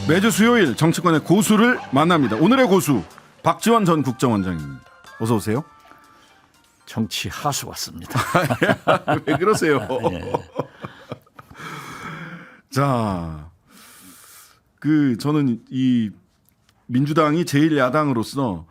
매주 수요일 정치권의 고수를 만납니다. 오늘의 고수 박지원 전 국정원장입니다. 어서 오세요. 정치 하수 왔습니다. 왜 그러세요? 예. 자, 저는 이 민주당이 제1야당으로서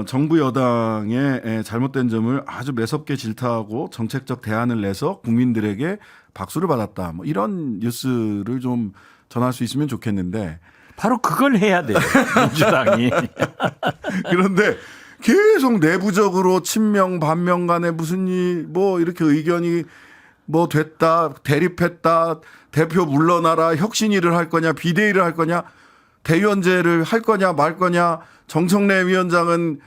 정부 여당의 잘못된 점을 아주 매섭게 질타하고 정책적 대안을 내서 국민들에게 박수를 받았다. 뭐 이런 뉴스를 좀 전할 수 있으면 좋겠는데 바로 그걸 해야 돼요. 민주당이. 그런데 계속 내부적으로 친명 반명 간에 무슨 일 뭐 이렇게 의견이 뭐 됐다 대립했다 대표 물러나라 혁신위를 할 거냐 비대위를 할 거냐 대의원제를 할 거냐 말 거냐 정청래 위원장은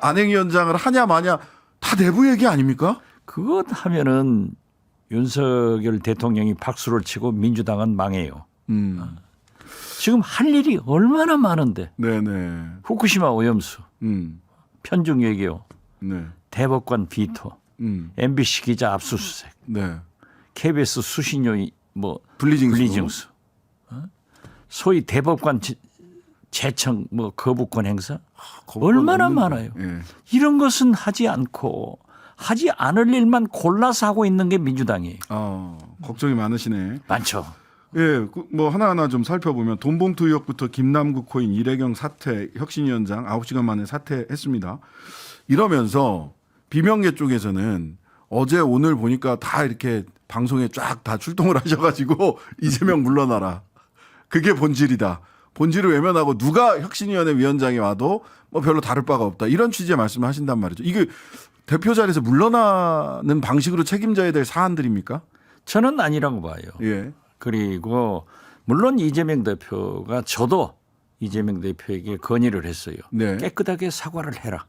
안행위원장을 하냐 마냐 다 내부 얘기 아닙니까? 그것 하면은 윤석열 대통령이 박수를 치고 민주당은 망해요. 지금 할 일이 얼마나 많은데. 네네. 후쿠시마 오염수, 편중 외교, 네. 대법관 비토, MBC 기자 압수수색, 네. KBS 수신료 뭐 분리징수. 분리징수. 소위 대법관 재청 뭐 거부권 행사 얼마나 없는데. 많아요. 예. 이런 것은 하지 않고 하지 않을 일만 골라서 하고 있는 게 민주당이에요. 걱정이 많으시네. 많죠. 예, 뭐 하나하나 좀 살펴보면 돈봉투 의혹부터 김남국 코인 이래경 사퇴 혁신위원장 9시간 만에 사퇴했습니다. 이러면서 비명계 쪽에서는 어제 오늘 보니까 다 이렇게 방송에 쫙 다 출동을 하셔가지고 이재명 물러나라. 그게 본질이다. 본질을 외면하고 누가 혁신위원회 위원장이 와도 뭐 별로 다를 바가 없다. 이런 취지의 말씀을 하신단 말이죠. 이게 대표 자리에서 물러나는 방식으로 책임져야 될 사안들입니까? 저는 아니라고 봐요. 예. 그리고 물론 이재명 대표가 저도 이재명 대표에게 건의를 했어요. 네. 깨끗하게 사과를 해라.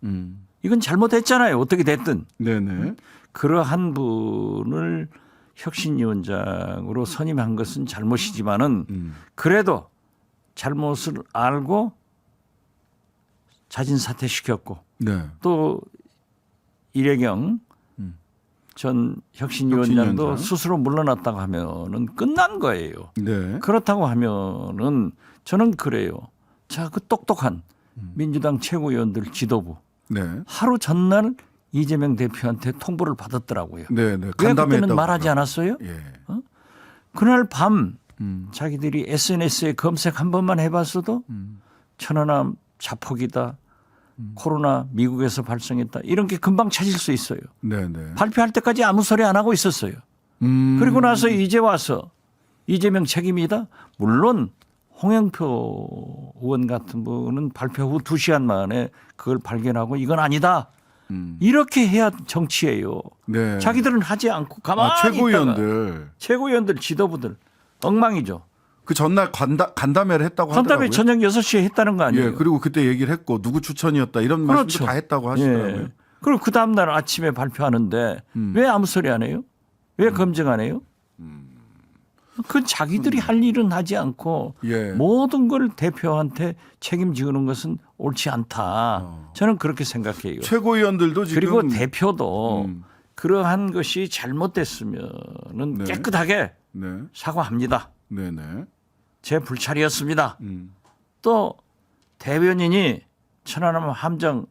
이건 잘못했잖아요. 어떻게 됐든. 네네. 그러한 분을 혁신위원장으로 선임한 것은 잘못이지만은 그래도 잘못을 알고 자진 사퇴시켰고 네. 또 이래경 전 혁신위원장도 혁신위원장. 스스로 물러났다고 하면은 끝난 거예요. 네. 그렇다고 하면은 저는 그래요. 자, 그 똑똑한 민주당 최고위원들 지도부 네. 하루 전날 이재명 대표한테 통보를 받았더라고요. 네. 네. 왜 간담회 그때는 했다고 말하지 그러더라고요. 않았어요? 예. 그날 밤 자기들이 SNS에 검색 한 번만 해봤어도 천안함 자폭이다. 코로나 미국에서 발생했다. 이런 게 금방 찾을 수 있어요. 네네. 발표할 때까지 아무 소리 안 하고 있었어요. 그리고 나서 이제 와서 이재명 책임이다. 물론 홍영표 의원 같은 분은 발표 후 2시간 만에 그걸 발견하고 이건 아니다. 이렇게 해야 정치예요. 네. 자기들은 하지 않고 가만히 최고위원들 있다가 최고위원들 지도부들 엉망이죠. 그 전날 간담회를 했다고 간담회 하더라고요. 저녁 6시에 했다는 거 아니에요. 예. 그리고 그때 얘기를 했고 누구 추천이었다 이런 말씀도 그렇죠. 다 했다고 하시더라고요. 예. 그리고 그 다음 날 아침에 발표하는데 왜 아무 소리 안 해요? 왜 검증 안 해요? 그건 자기들이 할 일은 하지 않고 예. 모든 걸 대표한테 책임지는 것은 옳지 않다. 저는 그렇게 생각해요. 최고위원들도 지금 그리고 대표도 그러한 것이 잘못됐으면은 네. 깨끗하게 네. 사과합니다. 네네. 제 불찰이었습니다. 또 대변인이 천안함 함장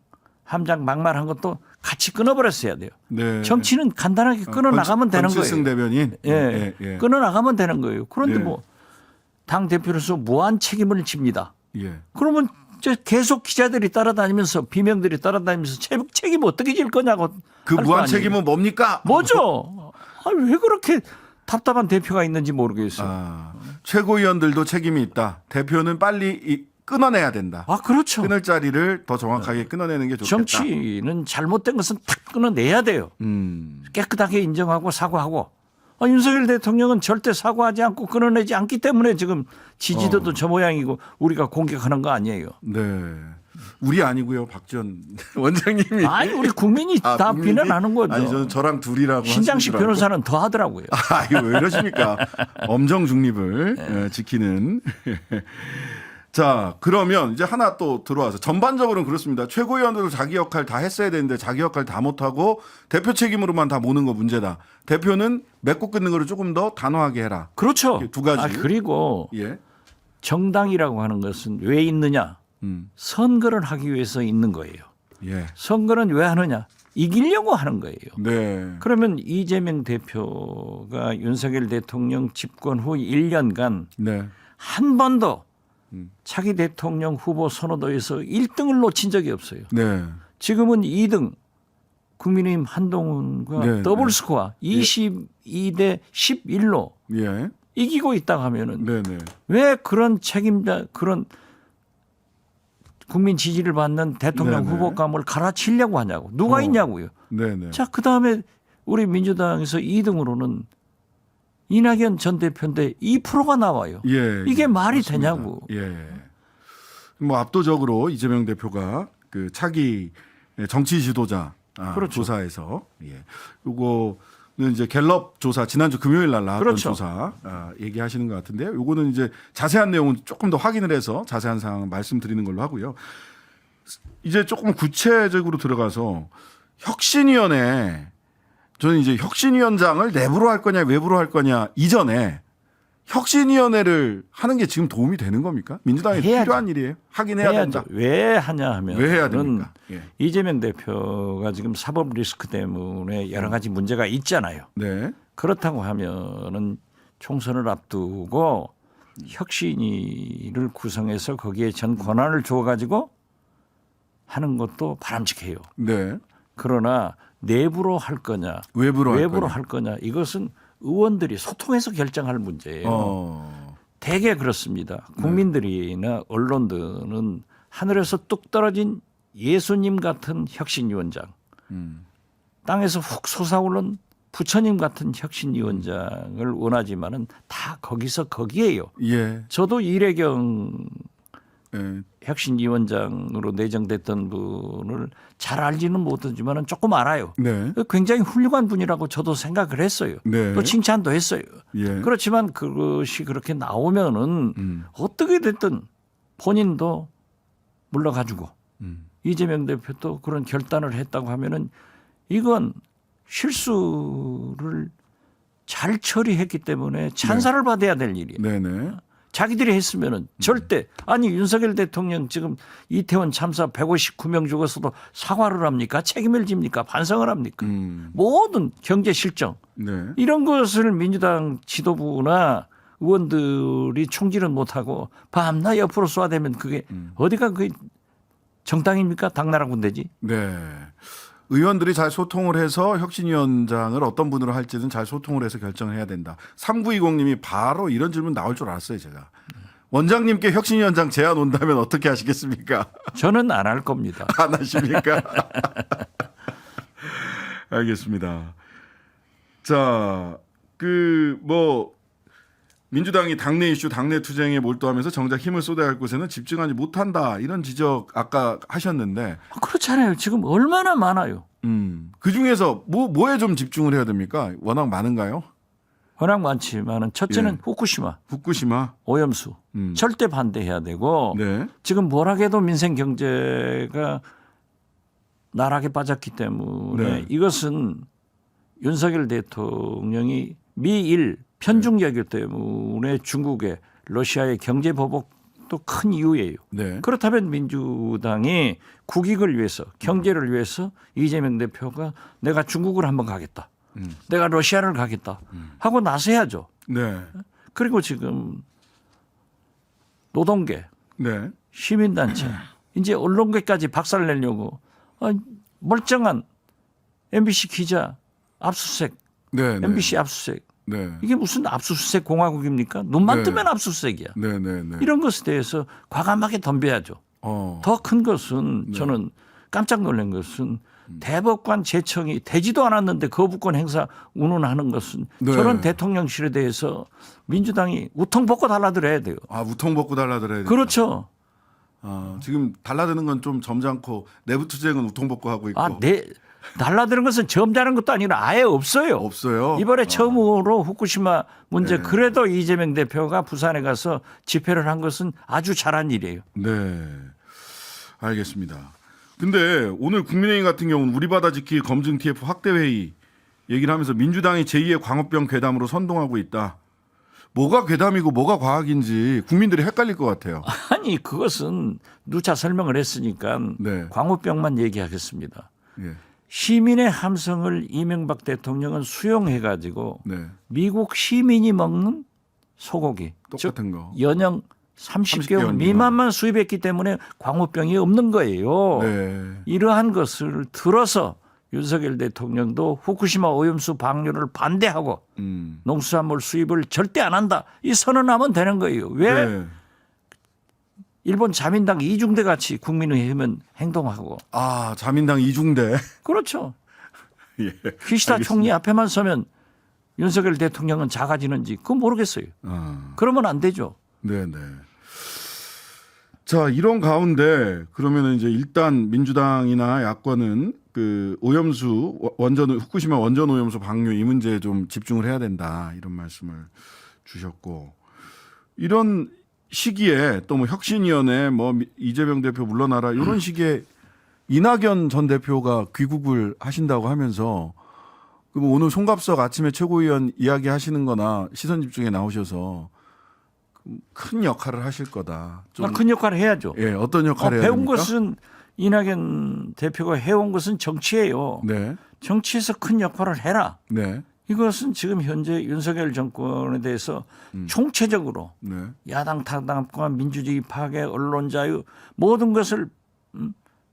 막말한 것도 같이 끊어버렸어야 돼요. 네. 정치는 간단하게 끊어 나가면 되는 거예요. 권칠승 대변인. 예, 끊어 나가면 되는 거예요. 그런데 네. 뭐 당 대표로서 무한 책임을 집니다. 예. 그러면 이제 계속 기자들이 따라다니면서 비명들이 따라다니면서 책임 어떻게 질 거냐고. 그 할거 무한 아니에요. 책임은 뭡니까? 뭐죠? 아니, 왜 그렇게 답답한 대표가 있는지 모르겠어요. 최고위원들도 책임이 있다. 대표는 빨리 끊어내야 된다. 그렇죠. 끊을 자리를 더 정확하게 끊어내는 게 좋겠다. 정치는 잘못된 것은 탁 끊어내야 돼요. 깨끗하게 인정하고 사과하고. 윤석열 대통령은 절대 사과하지 않고 끊어내지 않기 때문에 지금 지지도도 저 모양이고 우리가 공격하는 거 아니에요. 네. 우리 아니고요. 박지원 원장님이. 아니 우리 국민이 다 국민이? 비난하는 거죠. 아니 저는 저랑 둘이라고 신장식 하시는 줄 알고. 변호사는 더 하더라고요. 이거 왜 이러십니까? 엄정 중립을 지키는. 자, 그러면 이제 하나 또 들어와서 전반적으로는 그렇습니다. 최고위원들도 자기 역할 다 했어야 되는데 자기 역할 다 못하고 대표 책임으로만 다 모는 거 문제다. 대표는 맺고 끊는 거를 조금 더 단호하게 해라. 그렇죠. 두 가지. 그리고 예. 정당이라고 하는 것은 왜 있느냐? 선거를 하기 위해서 있는 거예요. 예. 선거는 왜 하느냐? 이기려고 하는 거예요. 네. 그러면 이재명 대표가 윤석열 대통령 집권 후 1년간 네. 한 번도 차기 대통령 후보 선호도에서 1등을 놓친 적이 없어요. 네. 지금은 2등 국민의힘 한동훈과 네, 더블 네. 스코어 22대 11로 예. 이기고 있다 하면은 네, 네. 왜 그런 책임자 그런 국민 지지를 받는 대통령 네네. 후보감을 갈아치려고 하냐고. 누가 있냐고요. 네, 네. 자, 그다음에 우리 민주당에서 2등으로는 이낙연 전 대표인데 2%가 나와요. 예. 이게 예. 말이 맞습니다. 되냐고. 예. 뭐 압도적으로 이재명 대표가 그 차기 정치 지도자 그렇죠. 조사에서 요거는 이제 갤럽 조사 지난주 금요일 날 나왔던 그렇죠. 조사 얘기하시는 것 같은데요. 요거는 이제 자세한 내용은 조금 더 확인을 해서 자세한 사항 말씀드리는 걸로 하고요. 이제 조금 구체적으로 들어가서 혁신위원회 저는 이제 혁신위원장을 내부로 할 거냐 외부로 할 거냐 이전에 혁신위원회를 하는 게 지금 도움이 되는 겁니까? 민주당에 해야죠. 필요한 일이에요. 하긴 해야 해야죠. 된다. 왜 하냐 하면 왜 해야 됩니까? 예. 이재명 대표가 지금 사법 리스크 때문에 여러 가지 문제가 있잖아요. 네. 그렇다고 하면은 총선을 앞두고 혁신위를 구성해서 거기에 전 권한을 줘 가지고 하는 것도 바람직해요. 네. 그러나 내부로 할 거냐, 외부로 외부로 할 할 거냐 이것은 의원들이 소통해서 결정할 문제예요. 거냐. 대개 그렇습니다. 국민들이나 언론들은 하늘에서 뚝 떨어진 예수님 같은 혁신위원장, 땅에서 훅 솟아오른 부처님 같은 혁신위원장을 원하지만은 다 거기서 거기에요. 예. 저도 이래경 예. 혁신위원장으로 내정됐던 분을 잘 알지는 못하지만은 조금 알아요. 네. 굉장히 훌륭한 분이라고 저도 생각을 했어요. 네. 또 칭찬도 했어요. 예. 그렇지만 그것이 그렇게 나오면은 어떻게 됐든 본인도 물러가지고 이재명 대표도 그런 결단을 했다고 하면은 이건 실수를 잘 처리했기 때문에 찬사를 받아야 될 일이에요. 네네. 자기들이 했으면은 절대 아니 윤석열 대통령 지금 이태원 참사 159명 죽었어도 사과를 합니까? 책임을 집니까? 반성을 합니까? 모든 경제 실정 네. 이런 것을 민주당 지도부나 의원들이 총질은 못하고 밤낮 옆으로 쏘아대면 그게 어디가 그 정당입니까? 당나라 군대지. 네. 의원들이 잘 소통을 해서 혁신위원장을 어떤 분으로 할지는 잘 소통을 해서 결정을 해야 된다. 3920님이 바로 이런 질문 나올 줄 알았어요, 제가. 원장님께 혁신위원장 제안 온다면 어떻게 하시겠습니까? 저는 안 할 겁니다. 안 하십니까? 알겠습니다. 자, 민주당이 당내 이슈, 당내 투쟁에 몰두하면서 정작 힘을 쏟아야 할 곳에는 집중하지 못한다. 이런 지적 아까 하셨는데. 그렇잖아요. 지금 얼마나 많아요. 그 중에서 뭐에 좀 집중을 해야 됩니까? 워낙 많은가요? 워낙 많지만은 첫째는 예. 후쿠시마, 후쿠시마. 오염수 절대 반대해야 되고 네. 지금 뭐라해도 민생 경제가 나락에 빠졌기 때문에 네. 이것은 윤석열 대통령이 미일 편중되기 때문에 중국의 러시아의 경제 보복도 큰 이유예요. 네. 그렇다면 민주당이 국익을 위해서 경제를 위해서 이재명 대표가 내가 중국을 한번 가겠다. 내가 러시아를 가겠다 하고 나서야죠. 네. 그리고 지금 노동계, 네. 시민단체, 이제 언론계까지 박살내려고 멀쩡한 MBC 기자 압수수색, 네. 네. MBC 압수수색. 네. 이게 무슨 압수수색 공화국입니까? 눈만 네. 뜨면 압수수색이야. 네. 네. 네. 이런 것에 대해서 과감하게 덤벼야죠. 더 큰 것은 저는 깜짝 놀란 것은 대법관 제청이 되지도 않았는데 거부권 행사 운운하는 것은 네. 저런 대통령실에 대해서 민주당이 우통 벗고 달라들어야 돼요. 우통 벗고 달라들어야 돼. 그렇죠. 지금 달라드는 건 좀 점잖고 내부 투쟁은 우통 벗고 하고 있고. 달라드는 것은 점잖은 것도 아니라 아예 없어요. 없어요. 이번에 처음으로 후쿠시마 문제 그래도 이재명 대표가 부산에 가서 집회를 한 것은 아주 잘한 일이에요. 네. 알겠습니다. 근데 오늘 국민의힘 같은 경우는 우리 바다 지키 검증 TF 확대 회의 얘기를 하면서 민주당이 제2의 광우병 괴담으로 선동하고 있다. 뭐가 괴담이고 뭐가 과학인지 국민들이 헷갈릴 것 같아요. 아니 그것은 누차 설명을 했으니까 네. 광우병만 얘기하겠습니다. 예. 시민의 함성을 이명박 대통령은 수용해가지고 네. 미국 시민이 먹는 소고기, 똑같은 거. 연형 30개월 미만만 수입했기 때문에 광우병이 없는 거예요. 네. 이러한 것을 들어서 윤석열 대통령도 후쿠시마 오염수 방류를 반대하고 농수산물 수입을 절대 안 한다. 이 선언하면 되는 거예요. 왜? 네. 일본 자민당 이중대 같이 국민의힘은 행동하고. 아, 자민당 이중대. 그렇죠. 예. 기시다 알겠습니다. 총리 앞에만 서면 윤석열 대통령은 작아지는지 그건 모르겠어요. 그러면 안 되죠. 네네. 자, 이런 가운데 그러면 이제 일단 민주당이나 야권은 그 오염수 후쿠시마 원전 오염수 방류 이 문제에 좀 집중을 해야 된다 이런 말씀을 주셨고 이런 시기에 또 뭐 혁신위원회 뭐 이재명 대표 물러나라 이런 시기에 이낙연 전 대표가 귀국을 하신다고 하면서 그럼 오늘 송갑석 아침에 최고위원 이야기하시는 거나 시선 집중에 나오셔서 큰 역할을 하실 거다. 좀 큰 역할을 해야죠. 예, 어떤 역할을 해야 배운 됩니까? 것은 이낙연 대표가 해온 것은 정치예요. 네. 정치에서 큰 역할을 해라. 네. 이것은 지금 현재 윤석열 정권에 대해서 총체적으로 네. 야당 타당과 민주주의 파괴, 언론 자유 모든 것을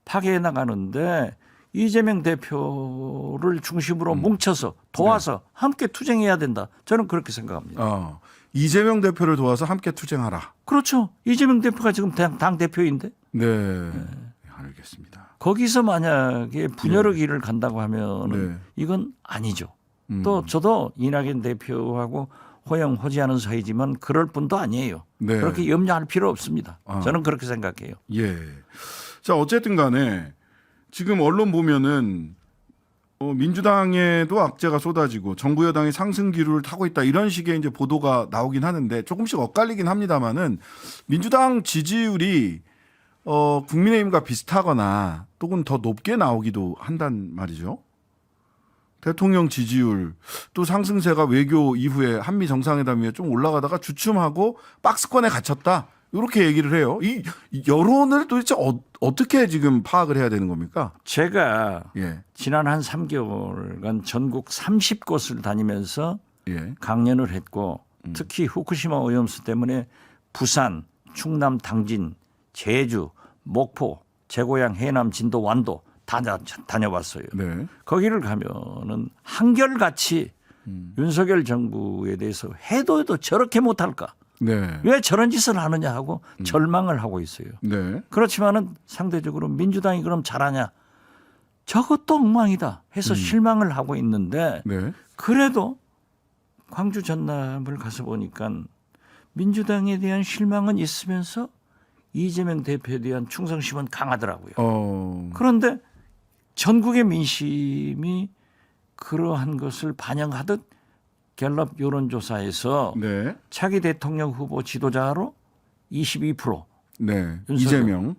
파괴해 나가는데 이재명 대표를 중심으로 뭉쳐서 도와서 함께 투쟁해야 된다. 저는 그렇게 생각합니다. 이재명 대표를 도와서 함께 투쟁하라. 그렇죠. 이재명 대표가 지금 당 대표인데. 네. 알겠습니다. 거기서 만약에 분열의 길을 간다고 하면 이건 아니죠. 또 저도 이낙연 대표하고 호영호지하는 사이지만 그럴 뿐도 아니에요. 네. 그렇게 염려할 필요 없습니다. 저는 그렇게 생각해요. 예. 자, 어쨌든 간에 지금 언론 보면은 민주당에도 악재가 쏟아지고 정부 여당이 상승 기류를 타고 있다 이런 식의 이제 보도가 나오긴 하는데 조금씩 엇갈리긴 합니다만은 민주당 지지율이 국민의힘과 비슷하거나 또는 더 높게 나오기도 한단 말이죠. 대통령 지지율 또 상승세가 외교 이후에 한미 정상회담 위에 좀 올라가다가 주춤하고 박스권에 갇혔다. 이렇게 얘기를 해요. 이 여론을 도대체 어떻게 지금 파악을 해야 되는 겁니까? 제가 예. 지난 한 3개월간 전국 30곳을 다니면서 예. 강연을 했고 특히 후쿠시마 오염수 때문에 부산, 충남 당진, 제주, 목포, 제 고향 해남 진도 완도 다 다녀봤어요. 네. 거기를 가면은 한결같이 윤석열 정부에 대해서 해도 저렇게 못할까? 네. 왜 저런 짓을 하느냐 하고 절망을 하고 있어요. 네. 그렇지만은 상대적으로 민주당이 그럼 잘하냐? 저것도 엉망이다 해서 실망을 하고 있는데 네. 그래도 광주 전남을 가서 보니까 민주당에 대한 실망은 있으면서 이재명 대표에 대한 충성심은 강하더라고요. 그런데 전국의 민심이 그러한 것을 반영하듯 갤럽 여론조사에서 네. 차기 대통령 후보 지도자로 22%, 네. 윤석열. 이재명.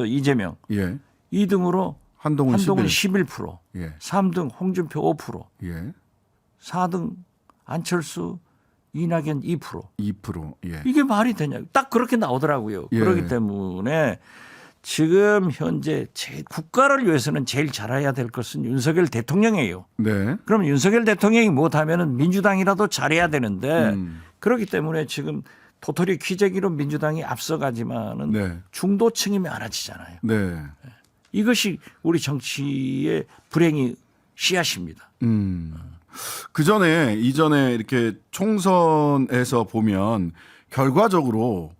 이재명. 예. 2등으로 한동훈 11%, 예. 3등 홍준표 5%, 예. 4등 안철수, 이낙연 2%. 2%. 예. 이게 말이 되냐? 딱 그렇게 나오더라고요. 예. 그렇기 때문에 지금 현재 국가를 위해서는 제일 잘해야 될 것은 윤석열 대통령이에요. 네. 그럼 윤석열 대통령이 못하면 민주당이라도 잘해야 되는데 그렇기 때문에 지금 도토리 기재기로 민주당이 앞서가지만은 네. 중도층이 많아지잖아요. 네. 이것이 우리 정치의 불행이 씨앗입니다. 이전에 이렇게 총선에서 보면 결과적으로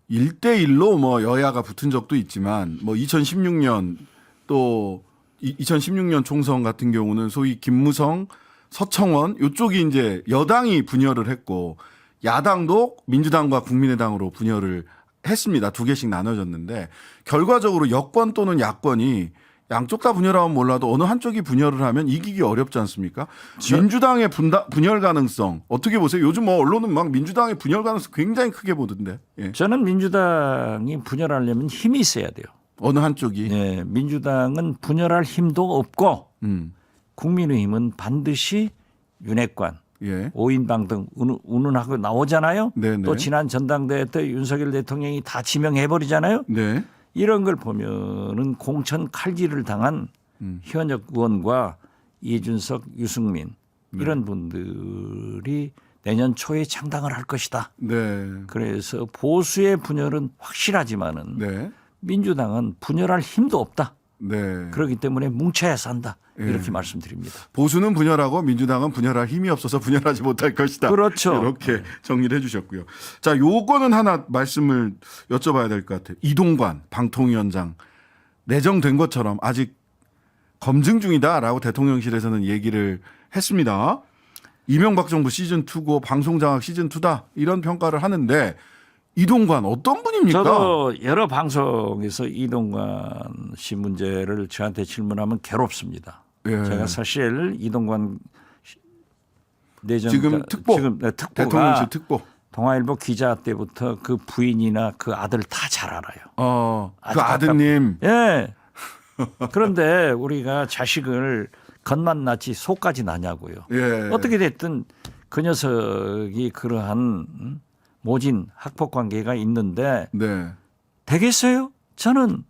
1대1로 뭐 여야가 붙은 적도 있지만 뭐 2016년 또 2016년 총선 같은 경우는 소위 김무성, 서청원 이쪽이 이제 여당이 분열을 했고 야당도 민주당과 국민의당으로 분열을 했습니다. 두 개씩 나눠졌는데 결과적으로 여권 또는 야권이 양쪽 다 분열하면 몰라도 어느 한쪽이 분열을 하면 이기기 어렵지 않습니까? 민주당의 분열 가능성 어떻게 보세요? 요즘 뭐 언론은 막 민주당의 분열 가능성 굉장히 크게 보던데. 예. 저는 민주당이 분열하려면 힘이 있어야 돼요. 어느 한쪽이. 네, 민주당은 분열할 힘도 없고 국민의힘은 반드시 윤핵관 예. 5인방 등 운운하고 나오잖아요. 네네. 또 지난 전당대회 때 윤석열 대통령이 다 지명해버리잖아요. 네. 이런 걸 보면은 공천 칼질을 당한 현역 의원과 이준석, 유승민 이런 분들이 내년 초에 창당을 할 것이다. 네. 그래서 보수의 분열은 확실하지만은 네. 민주당은 분열할 힘도 없다. 네. 그렇기 때문에 뭉쳐야 산다. 이렇게 예. 말씀드립니다. 보수는 분열하고 민주당은 분열할 힘이 없어서 분열하지 못할 것이다. 그렇죠. 이렇게 정리를 해주셨고요. 자, 요거는 하나 말씀을 여쭤봐야 될 것 같아요. 이동관 방통위원장 내정된 것처럼 아직 검증 중이다라고 대통령실에서는 얘기를 했습니다. 이명박 정부 시즌 2고 방송장악 시즌 2다 이런 평가를 하는데 이동관 어떤 분입니까? 저도 여러 방송에서 이동관 씨 문제를 저한테 질문하면 괴롭습니다. 예. 제가 사실 이동관 내정 지금 특보, 지금 특보가 대통령실 특보. 동아일보 기자 때부터 그 부인이나 그 아들 다 잘 알아요. 그 아드님. 예. 그런데 우리가 자식을 겉만 낳지 속까지 낳냐고요. 예. 어떻게 됐든 그 녀석이 그러한 모진 학폭 관계가 있는데 네. 되겠어요? 저는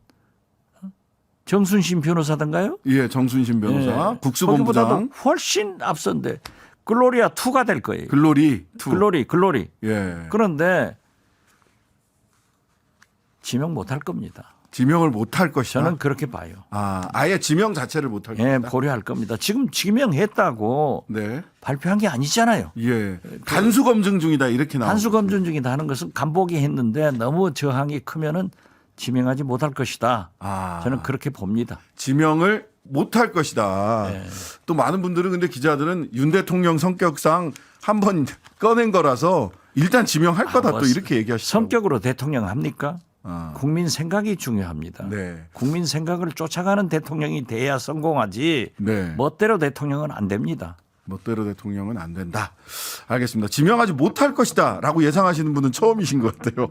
정순신 변호사던가요? 예, 정순신 변호사, 예. 국수본부장, 거기보다도 훨씬 앞선데 글로리아 2가 될 거예요. 글로리 2. 글로리. 예. 그런데 지명 못할 겁니다. 지명을 못할 것이다. 저는 그렇게 봐요. 아예 지명 자체를 못할 예, 것이다. 고려할 겁니다. 지금 지명했다고 네. 발표한 게 아니잖아요. 예. 단수 검증 중이다 이렇게 나와. 단수 검증 중이다 하는 것은 간보기 했는데 너무 저항이 크면은 지명하지 못할 것이다. 저는 그렇게 봅니다. 지명을 못할 것이다. 네. 또 많은 분들은 근데 기자들은 윤 대통령 성격상 한번 꺼낸 거라서 일단 지명할 거다 또 이렇게 얘기하시죠. 성격으로 대통령 합니까? 국민 생각이 중요합니다. 네. 국민 생각을 쫓아가는 대통령이 돼야 성공하지 네. 멋대로 대통령은 안 됩니다. 멋대로 대통령은 안 된다. 알겠습니다. 지명하지 못할 것이다라고 예상하시는 분은 처음이신 것 같아요.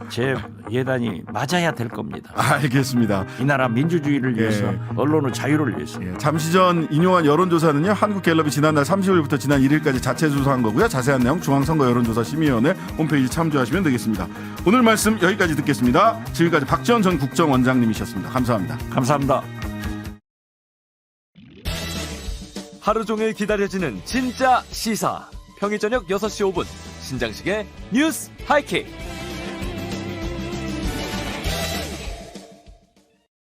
제 예단이 맞아야 될 겁니다. 알겠습니다. 이 나라 민주주의를 위해서 예. 언론의 자유를 위해서. 예, 잠시 전 인용한 여론조사는요. 한국갤럽이 지난달 30일부터 지난 1일까지 자체 조사한 거고요. 자세한 내용 중앙선거 여론조사 심의위원회 홈페이지 참조하시면 되겠습니다. 오늘 말씀 여기까지 듣겠습니다. 지금까지 박지원 전 국정원장님이셨습니다. 감사합니다. 감사합니다. 하루 종일 기다려지는 진짜 시사. 평일 저녁 6시 5분 신장식의 뉴스 하이킥.